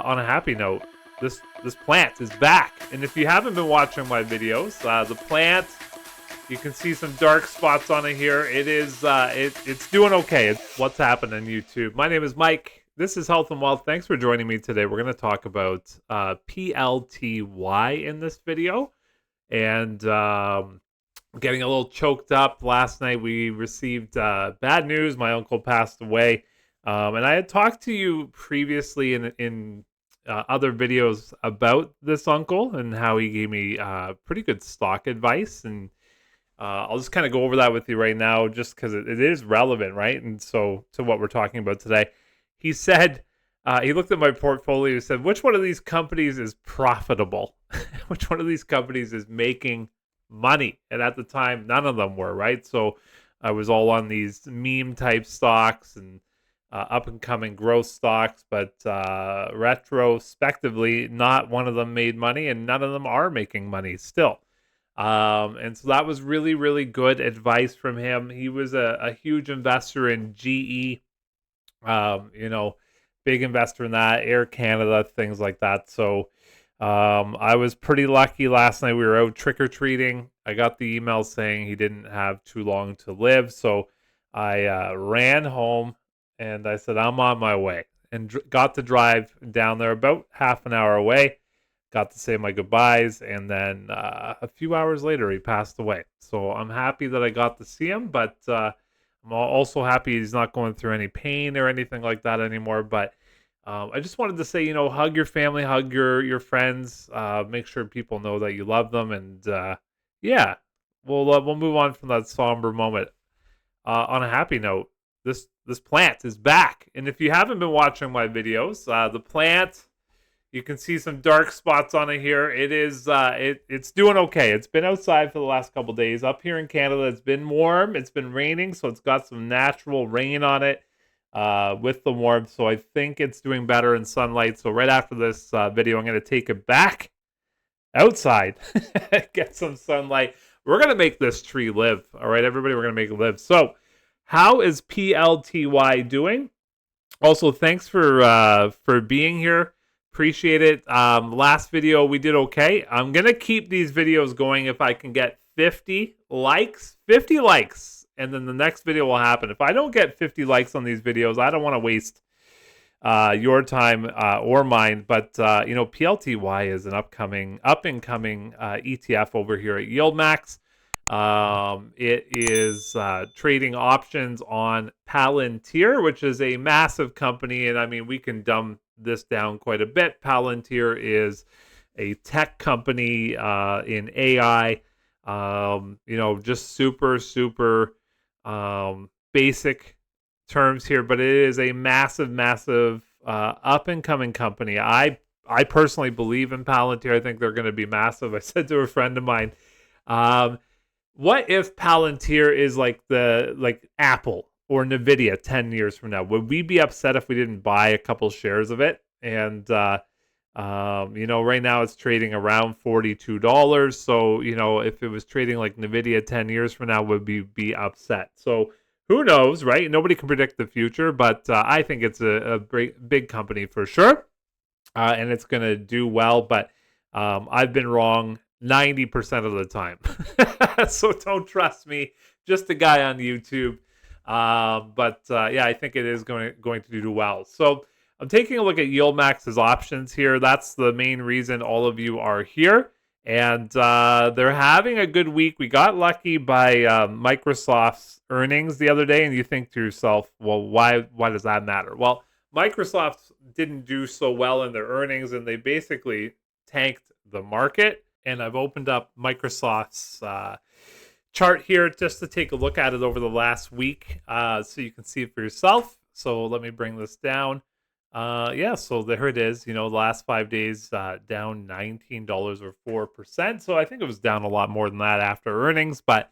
On a happy note, this plant is back, and if you haven't been watching my videos, the plant, you can see some dark spots on it here. It is it's doing okay. It's what's happened on YouTube. My name is Mike. This is Health and Wealth. Thanks for joining me today. We're going to talk about PLTY in this video, and getting a little choked up. Last night we received bad news. My uncle passed away. And I had talked to you previously in other videos about this uncle and how he gave me pretty good stock advice. And I'll just kind of go over that with you right now just because it is relevant, right? And so to what we're talking about today. He said, he looked at my portfolio and said, which one of these companies is profitable? Which one of these companies is making money? And at the time, none of them were, right? So I was all on these meme type stocks and up and coming growth stocks, but retrospectively, not one of them made money, and none of them are making money still. And so that was really, really good advice from him. He was a huge investor in GE, big investor in that, Air Canada, things like that. So I was pretty lucky last night. We were out trick or treating. I got the email saying he didn't have too long to live, so I ran home. And I said, I'm on my way. And got to drive down there about half an hour away. Got to say my goodbyes. And then a few hours later, he passed away. So I'm happy that I got to see him. But I'm also happy he's not going through any pain or anything like that anymore. But I just wanted to say, hug your family, hug your friends. Make sure people know that you love them. And yeah, we'll move on from that somber moment. On a happy note, this plant is back, and if you haven't been watching my videos, the plant, you can see some dark spots on it here. It is it's doing okay. It's been outside for the last couple days. Up here in Canada, it's been warm. It's been raining, so it's got some natural rain on it with the warmth. So I think it's doing better in sunlight. So right after this video, I'm going to take it back outside, get some sunlight. We're going to make this tree live. All right, everybody, we're going to make it live. So how is PLTY doing? Also, thanks for being here. Appreciate it. Last video we did okay. I'm gonna keep these videos going if I can get 50 likes. 50 likes, and then the next video will happen. If I don't get 50 likes on these videos, I don't want to waste your time or mine. But PLTY is an up and coming ETF over here at Yieldmax. It is trading options on Palantir, which is a massive company, and I mean we can dumb this down quite a bit. Palantir is a tech company in AI. Just super basic terms here, but it is a massive up and coming company. I personally believe in Palantir. I think they're going to be massive. I said to a friend of mine, what if Palantir is like Apple or Nvidia 10 years from now? Would we be upset if we didn't buy a couple shares of it? And right now it's trading around $42. So if it was trading like Nvidia 10 years from now, would we be upset? So who knows, right? Nobody can predict the future, but I think it's a big company for sure, and it's going to do well. But I've been wrong 90% of the time. So don't trust me, just a guy on YouTube. But I think it is going to do well. So I'm taking a look at Yieldmax's options here. That's the main reason all of you are here. And they're having a good week. We got lucky by Microsoft's earnings the other day, and you think to yourself, well, why does that matter? Well, Microsoft didn't do so well in their earnings, and they basically tanked the market. And I've opened up Microsoft's chart here just to take a look at it over the last week so you can see it for yourself. So let me bring this down. So there it is. The last 5 days down $19 or 4%. So I think it was down a lot more than that after earnings. But,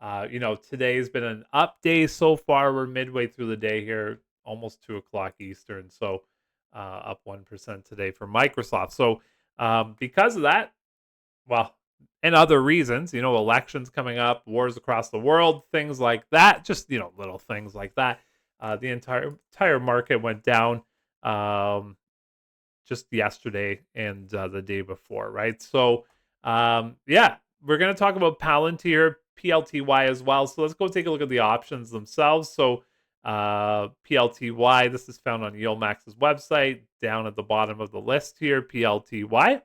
today has been an up day so far. We're midway through the day here, almost 2 o'clock Eastern. So up 1% today for Microsoft. So because of that, well, and other reasons, elections coming up, wars across the world, things like that, just, little things like that. The entire market went down. just yesterday and the day before, right? So, yeah, we're going to talk about Palantir PLTY as well. So let's go take a look at the options themselves. So, PLTY, this is found on Yieldmax's website down at the bottom of the list here, PLTY.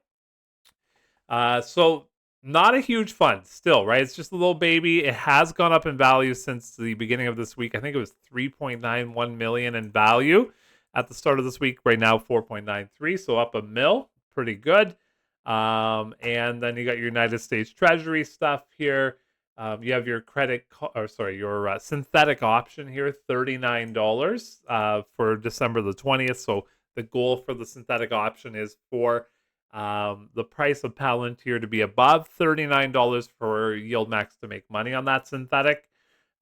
So not a huge fund still, right? It's just a little baby. It has gone up in value since the beginning of this week. I think it was 3.91 million in value at the start of this week. Right now, 4.93, so up a mil, pretty good. And then you got your United States Treasury stuff here. You have your your synthetic option here, $39 for December the 20th. So the goal for the synthetic option is for the price of Palantir to be above $39 for Yieldmax to make money on that synthetic.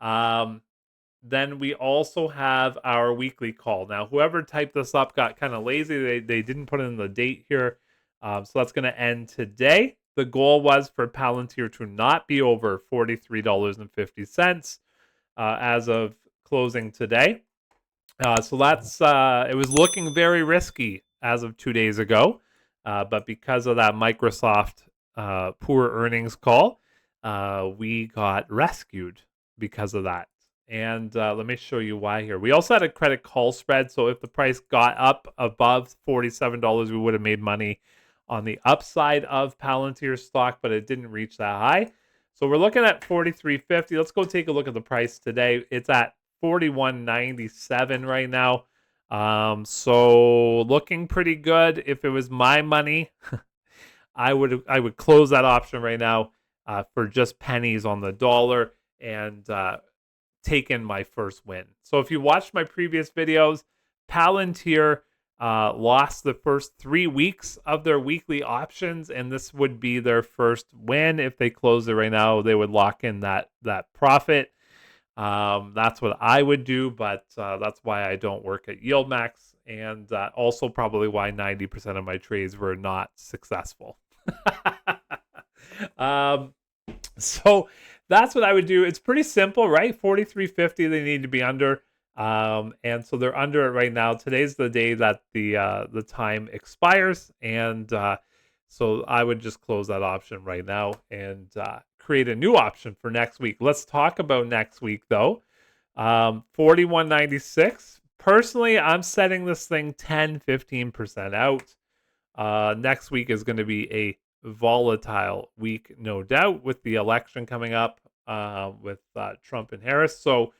Then we also have our weekly call. Now, whoever typed this up got kind of lazy. They didn't put in the date here. So that's going to end today. The goal was for Palantir to not be over $43.50 as of closing today. So that's it was looking very risky as of 2 days ago. But because of that Microsoft poor earnings call, we got rescued because of that. And let me show you why here. We also had a credit call spread. So if the price got up above $47, we would have made money on the upside of Palantir stock, but it didn't reach that high. So we're looking at 43.50. Let's go take a look at the price today. It's at 41.97 right now. So looking pretty good. If it was my money, I would close that option right now for just pennies on the dollar and take in my first win. So if you watched my previous videos, Palantir lost the first 3 weeks of their weekly options, and this would be their first win. If they close it right now, they would lock in that profit. That's what I would do, but that's why I don't work at Yieldmax, and also probably why 90% of my trades were not successful. So that's what I would do. It's pretty simple, right? 43.50 they need to be under. And so they're under it right now. Today's the day that the time expires, and so I would just close that option right now and create a new option for next week. Let's talk about next week though. 41.96. Personally, I'm setting this thing 10-15% out. Next week is going to be a volatile week, no doubt, with the election coming up with Trump and Harris. So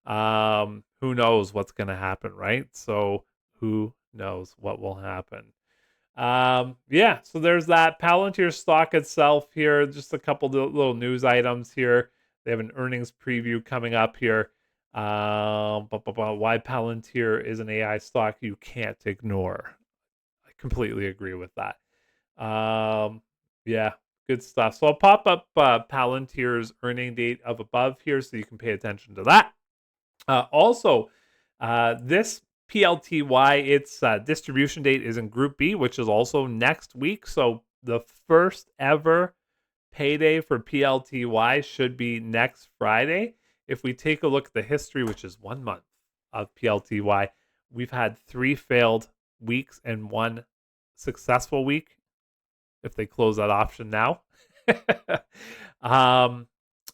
who knows what's going to happen, right? So who knows what will happen? Yeah, so there's that. Palantir stock itself here. Just a couple little news items here. They have an earnings preview coming up here. Why Palantir is an AI stock you can't ignore. I completely agree with that. Yeah, good stuff. So I'll pop up Palantir's earning date of above here so you can pay attention to that. Also, this PLTY, its distribution date is in Group B, which is also next week. So the first ever payday for PLTY should be next Friday. If we take a look at the history, which is 1 month of PLTY, we've had 3 failed weeks and 1 successful week if they close that option now.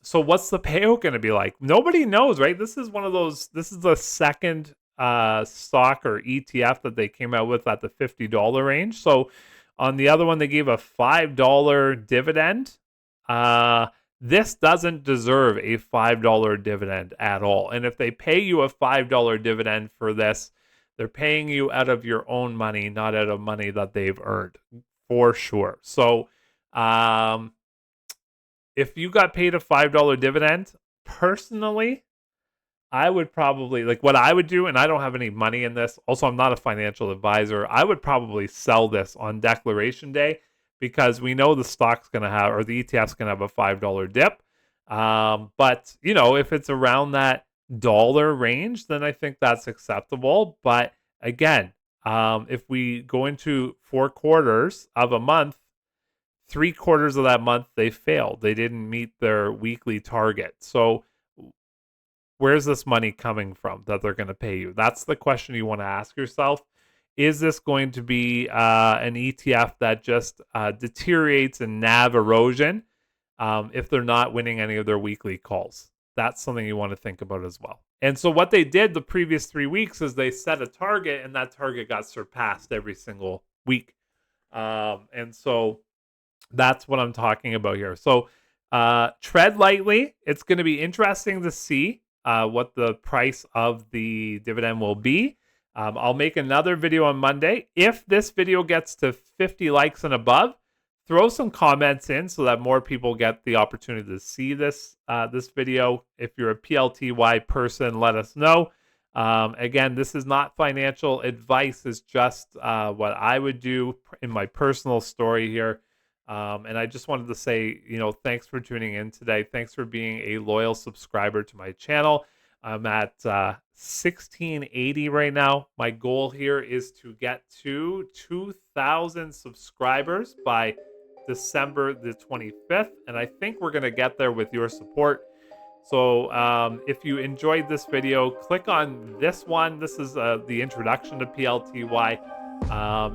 So what's the payout going to be like? Nobody knows, right? This is one of those, this is the second stock or ETF that they came out with at the $50 range. So on the other one, they gave a $5 dividend. This doesn't deserve a $5 dividend at all. And if they pay you a $5 dividend for this, they're paying you out of your own money, not out of money that they've earned, for sure. So if you got paid a $5 dividend, personally, I would probably, like what I would do, and I don't have any money in this. Also, I'm not a financial advisor. I would probably sell this on declaration day because we know the stock's going to have, or the ETF's going to have a $5 dip. But, you know, if it's around that dollar range, then I think that's acceptable. But again, if we go into 4 quarters of a month, 3 quarters of that month, they failed. They didn't meet their weekly target. So where's this money coming from that they're going to pay you? That's the question you want to ask yourself. is this going to be an ETF that just deteriorates in NAV erosion if they're not winning any of their weekly calls? That's something you want to think about as well. And so what they did the previous 3 weeks is they set a target, and that target got surpassed every single week. And so that's what I'm talking about here. So tread lightly. It's going to be interesting to see what the price of the dividend will be. I'll make another video on Monday. If this video gets to 50 likes and above, throw some comments in so that more people get the opportunity to see this this video. If you're a PLTY person, let us know. Again, this is not financial advice. It's just what I would do in my personal story here. And I just wanted to say, thanks for tuning in today. Thanks for being a loyal subscriber to my channel. I'm at 1680 right now. My goal here is to get to 2,000 subscribers by December the 25th. And I think we're going to get there with your support. So if you enjoyed this video, click on this one. This is the introduction to PLTY.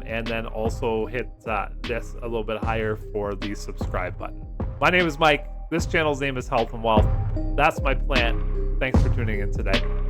And then also hit this a little bit higher for the subscribe button. My name is Mike. This channel's name is Health and Wealth. That's my plan. Thanks for tuning in today.